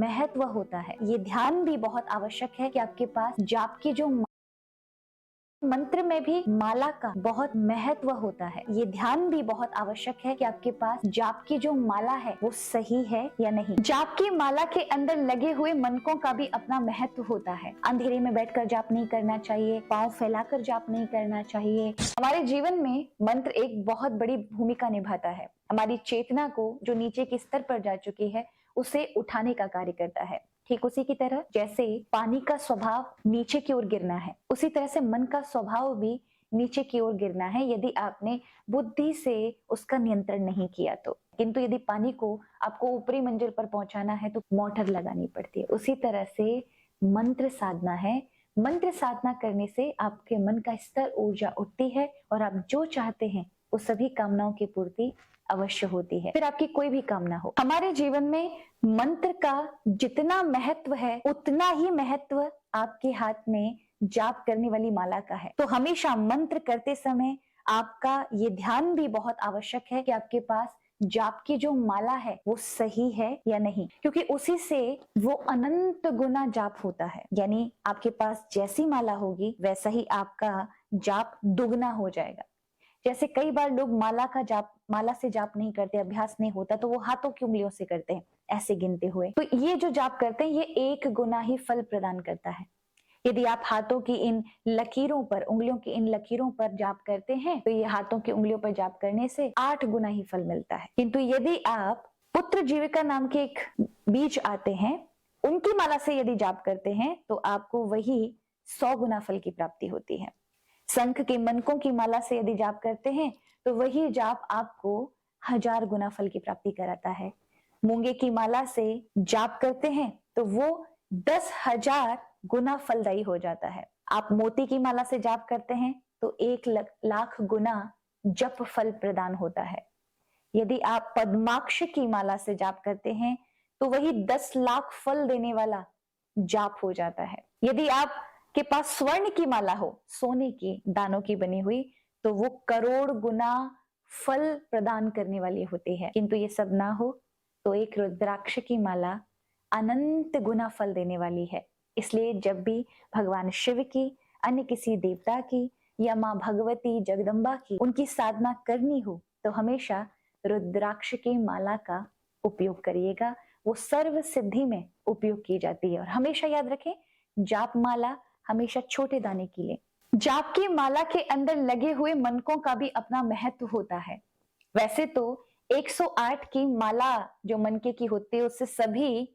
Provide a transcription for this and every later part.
महत्व होता है। ये ध्यान भी बहुत आवश्यक है कि आपके पास जाप की जो मंत्र में भी माला का बहुत महत्व होता है। ये ध्यान भी बहुत आवश्यक है कि आपके पास जाप की जो माला है वो सही है या नहीं। जाप की माला के अंदर लगे हुए मनकों का भी अपना महत्व होता है। अंधेरे में बैठकर जाप नहीं करना चाहिए, पांव फैलाकर जाप नहीं करना चाहिए। हमारे जीवन में मंत्र एक बहुत बड़ी भूमिका निभाता है। हमारी चेतना को जो नीचे के स्तर पर जा चुकी है उसे उठाने का कार्य करता है। ठीक उसी की तरह जैसे पानी का स्वभाव नीचे की ओर गिरना है, उसी तरह से मन का स्वभाव भी नीचे की ओर गिरना है यदि आपने बुद्धि से उसका नियंत्रण नहीं किया तो। किंतु यदि पानी को आपको ऊपरी मंजिल पर पहुंचाना है तो मोटर लगानी पड़ती है। उसी तरह से मंत्र साधना है। मंत्र साधना करने से आपके मन का स्तर, ऊर्जा उठती है और आप जो चाहते हैं वो सभी कामनाओं की पूर्ति अवश्य होती है। फिर आपकी कोई भी कामना हो। हमारे जीवन में मंत्र का जितना महत्व है उतना ही महत्व आपके हाथ में जाप करने वाली माला का है। तो हमेशा मंत्र करते समय आपका ये ध्यान भी बहुत आवश्यक है कि आपके पास जाप की जो माला है वो सही है या नहीं, क्योंकि उसी से वो अनंत गुना जाप होता है। यानी आपके पास जैसी माला होगी वैसा ही आपका जाप दुगना हो जाएगा। जैसे कई बार लोग माला से जाप नहीं करते, अभ्यास नहीं होता तो वो हाथों की उंगलियों से करते हैं, ऐसे गिनते हुए। तो ये जो जाप करते हैं ये 1 गुना ही फल प्रदान करता है। यदि आप हाथों की इन लकीरों पर, उंगलियों की इन लकीरों पर जाप करते हैं तो ये हाथों की उंगलियों पर जाप करने से 8 गुना ही फल मिलता है। किंतु यदि आप पुत्र जीविका नाम के एक बीज आते हैं, उनकी माला से यदि जाप करते हैं तो आपको वही 100 गुना फल की प्राप्ति होती है। शंख के मनकों की माला से यदि जाप करते हैं तो वही जाप आपको 1000 गुना फल की प्राप्ति कराता है। मूंगे की माला से जाप करते हैं तो वो 10,000 गुना फलदायी हो जाता है। आप मोती की माला से जाप करते हैं तो 1,00,000 गुना जप फल प्रदान होता है। यदि आप पद्माक्ष की माला से जाप करते हैं तो वही 10 लाख फल देने वाला जाप हो जाता है। यदि आप के पास स्वर्ण की माला हो, सोने की दानों की बनी हुई, तो वो करोड़ गुना फल प्रदान करने वाली होती है। किंतु ये सब ना हो तो एक रुद्राक्ष की माला अनंत गुना फल देने वाली है। इसलिए जब भी भगवान शिव की, अन्य किसी देवता की या माँ भगवती जगदम्बा की उनकी साधना करनी हो तो हमेशा रुद्राक्ष की माला का उपयोग करिएगा। वो सर्व सिद्धि में उपयोग की जाती है। और हमेशा याद रखें, जाप माला हमेशा छोटे दाने की लें। जाप की माला के अंदर लगे हुए मनकों का भी अपना महत्व होता है। वैसे तो 108 की माला जो मनके की होती है उससे सभी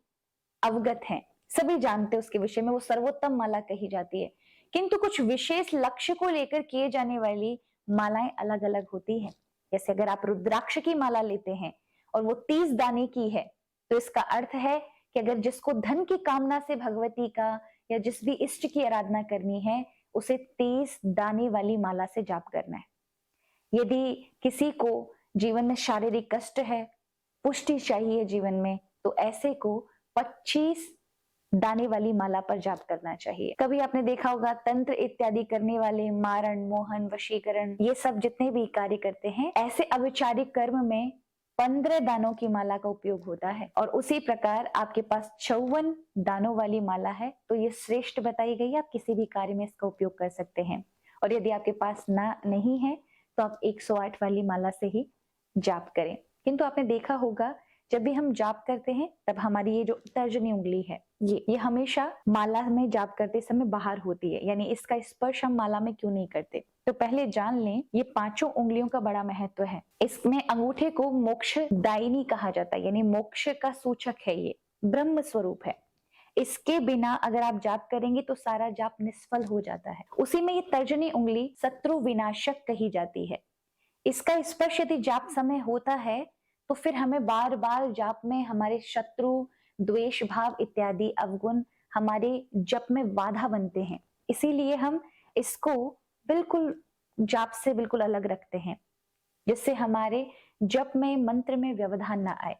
अवगत हैं, सभी जानते हैं उसके विषय में, वो सर्वोत्तम माला कही जाती है। किंतु कुछ विशेष लक्ष्य को लेकर किए जाने वाली मालाएं अलग अलग होती हैं। जैसे अगर आप रुद्राक्ष की माला लेते हैं और वो 30 दाने की है तो इसका अर्थ है कि अगर जिसको धन की कामना से भगवती का या जिस भी इष्ट की आराधना करनी है उसे 30 दाने वाली माला से जाप करना है। यदि किसी को जीवन में शारीरिक कष्ट है, पुष्टि चाहिए जीवन में, तो ऐसे को 25 दाने वाली माला पर जाप करना चाहिए। कभी आपने देखा होगा तंत्र इत्यादि करने वाले, मारण, मोहन, वशीकरण, ये सब जितने भी कार्य करते हैं, ऐसे अविचारिक कर्म में 15 दानों की माला का उपयोग होता है। और उसी प्रकार आपके पास 54 दानों वाली माला है तो ये श्रेष्ठ बताई गई, आप किसी भी कार्य में इसका उपयोग कर सकते हैं। और यदि आपके पास नहीं है तो आप 108 वाली माला से ही जाप करें। किंतु आपने देखा होगा जब भी हम जाप करते हैं तब हमारी ये जो तर्जनी उंगली है ये हमेशा माला में जाप करते समय बाहर होती है, यानी इसका स्पर्श हम माला में क्यों नहीं करते। तो पहले जान लें ये 5 उंगलियों का बड़ा महत्व है। इसमें अंगूठे को मोक्ष दायिनी कहा जाता है, यानी मोक्ष का सूचक है, ये ब्रह्म स्वरूप है। इसके बिना अगर आप जाप करेंगे तो सारा जाप निष्फल हो जाता है। उसी में ये तर्जनी उंगली शत्रु विनाशक कही जाती है। इसका स्पर्श यदि जाप समय होता है तो फिर हमें बार बार जाप में हमारे शत्रु, द्वेष भाव इत्यादि अवगुण हमारे जप में बाधा बनते हैं। इसीलिए हम इसको बिल्कुल जाप से बिल्कुल अलग रखते हैं, जिससे हमारे जप में, मंत्र में व्यवधान ना आए।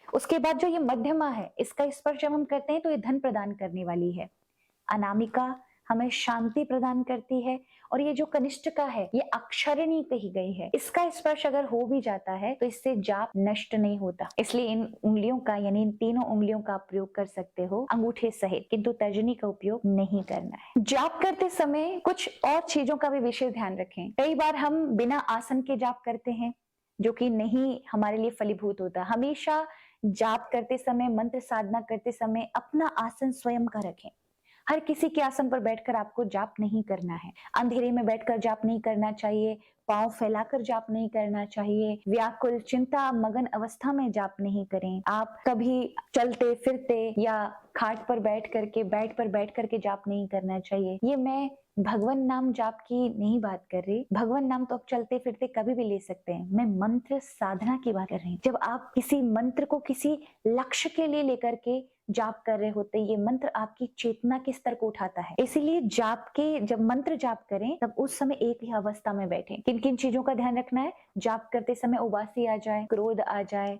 उसके बाद जो ये मध्यमा है, इसका स्पर्श जब हम करते हैं तो ये धन प्रदान करने वाली है। अनामिका हमें शांति प्रदान करती है। और ये जो कनिष्ठिका है ये अक्षरणी कही गई है, इसका स्पर्श अगर हो भी जाता है तो इससे जाप नष्ट नहीं होता। इसलिए इन उंगलियों का यानी इन तीनों उंगलियों का प्रयोग कर सकते हो अंगूठे सहित, किंतु तर्जनी का उपयोग नहीं करना है। जाप करते समय कुछ और चीजों का भी विशेष ध्यान रखें। कई बार हम बिना आसन के जाप करते हैं जो कि नहीं हमारे लिए फलीभूत होता। हमेशा जाप करते समय, मंत्र साधना करते समय अपना आसन स्वयं का रखें। हर किसी के आसन पर बैठकर आपको जाप नहीं करना है। अंधेरे में बैठकर जाप नहीं करना चाहिए, पांव फैलाकर जाप नहीं करना चाहिए, व्याकुल चिंता मगन अवस्था में जाप नहीं करें। आप कभी चलते फिरते या खाट पर बैठ करके, बेड पर बैठ करके जाप नहीं करना चाहिए। ये मैं भगवान नाम जाप की नहीं बात कर रही। भगवान नाम तो आप चलते फिरते कभी भी ले सकते हैं। मैं मंत्र साधना की बात कर रही हूँ। जब आप किसी मंत्र को किसी लक्ष्य के लिए लेकर के जाप कर रहे होते, ये मंत्र आपकी चेतना के स्तर को उठाता है। इसीलिए जाप के जब मंत्र जाप करें तब उस समय एक ही अवस्था में बैठें। किन किन चीजों का ध्यान रखना है? जाप करते समय उबासी आ जाए, क्रोध आ जाए,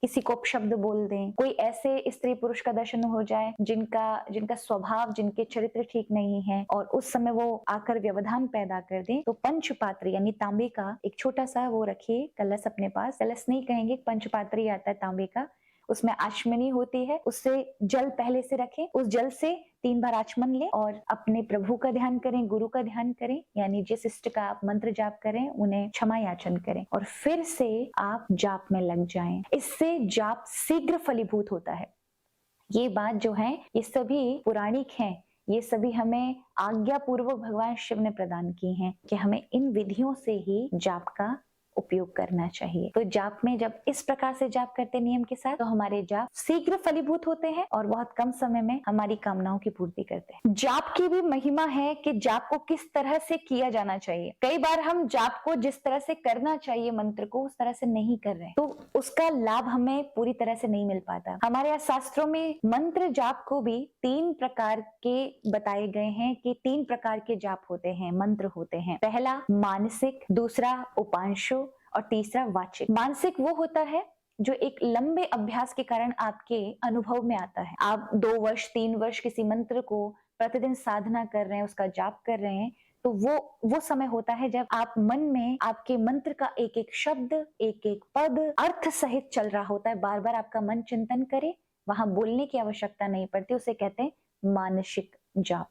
किसी को अपशब्द बोल दें, कोई ऐसे स्त्री पुरुष का दर्शन हो जाए जिनका स्वभाव, जिनके चरित्र ठीक नहीं है और उस समय वो आकर व्यवधान पैदा कर दें, तो पंचपात्र यानी तांबे का एक छोटा सा वो रखिए कलश अपने पास। कलश नहीं कहेंगे, पंचपात्री आता है तांबे का, उसमें आचमनी होती है, उससे जल पहले से रखें, उस जल से 3 बार आचमन लें और अपने प्रभु का ध्यान करें, गुरु का ध्यान करें, यानी जिस इष्ट का आप मंत्र जाप करें उन्हें क्षमा याचन करें और फिर से आप जाप में लग जाएं। इससे जाप शीघ्र फलीभूत होता है। ये बात जो है ये सभी पौराणिक हैं, ये सभी हमें आज्ञा पूर्वक भगवान शिव ने प्रदान की हैं कि हमें इन विधियों से ही जाप का उपयोग करना चाहिए। तो जाप में जब इस प्रकार से जाप करते नियम के साथ, तो हमारे जाप शीघ्र फलीभूत होते हैं और बहुत कम समय में हमारी कामनाओं की पूर्ति करते हैं। जाप की भी महिमा है कि जाप को किस तरह से किया जाना चाहिए। कई बार हम जाप को जिस तरह से करना चाहिए मंत्र को उस तरह से नहीं कर रहे, तो उसका लाभ हमें पूरी तरह से नहीं मिल पाता। हमारे यहाँ शास्त्रों में मंत्र जाप को भी 3 प्रकार के बताए गए हैं कि 3 प्रकार के जाप होते हैं, मंत्र होते हैं। पहला मानसिक, दूसरा उपांशु और तीसरा वाचिक। मानसिक वो होता है जो एक लंबे अभ्यास के कारण आपके अनुभव में आता है। आप 2 वर्ष 3 वर्ष किसी मंत्र को प्रतिदिन साधना कर रहे हैं, उसका जाप कर रहे हैं, तो वो समय होता है जब आप मन में आपके मंत्र का एक एक शब्द, एक एक पद अर्थ सहित चल रहा होता है। बार बार आपका मन चिंतन करे, वहां बोलने की आवश्यकता नहीं पड़ती, उसे कहते हैं मानसिक जाप।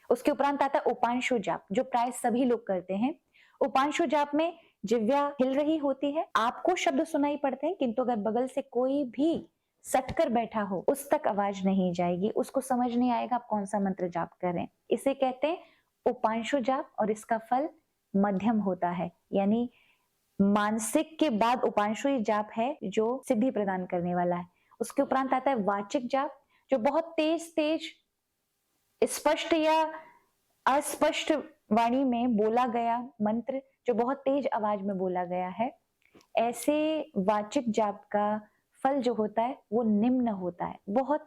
उसके उपरांत आता है उपांशु जाप, जो प्राय सभी लोग करते हैं। उपांशु जाप में जिह्वा हिल रही होती है, आपको शब्द सुनाई पड़ते हैं, किंतु अगर बगल से कोई भी सटकर बैठा हो उस तक आवाज नहीं जाएगी, उसको समझ नहीं आएगा आप कौन सा मंत्र जाप कर रहे हैं। इसे कहते हैं उपांशु जाप और इसका फल मध्यम होता है, यानी मानसिक के बाद उपांशु जाप है जो सिद्धि प्रदान करने वाला है। उसके उपरांत आता है वाचिक जाप, जो बहुत तेज तेज स्पष्ट या अस्पष्ट वाणी में बोला गया मंत्र, जो बहुत तेज आवाज में बोला गया है। ऐसे वाचिक जाप का फल जो होता है वो निम्न होता है, बहुत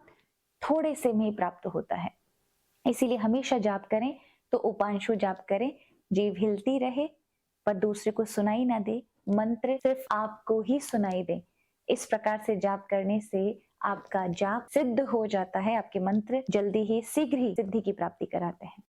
थोड़े से में प्राप्त होता है। इसीलिए हमेशा जाप करें तो उपांशु जाप करें, जीभ हिलती रहे पर दूसरे को सुनाई ना दे, मंत्र सिर्फ आपको ही सुनाई दे। इस प्रकार से जाप करने से आपका जाप सिद्ध हो जाता है, आपके मंत्र जल्दी ही शीघ्र ही सिद्धि की प्राप्ति कराते हैं।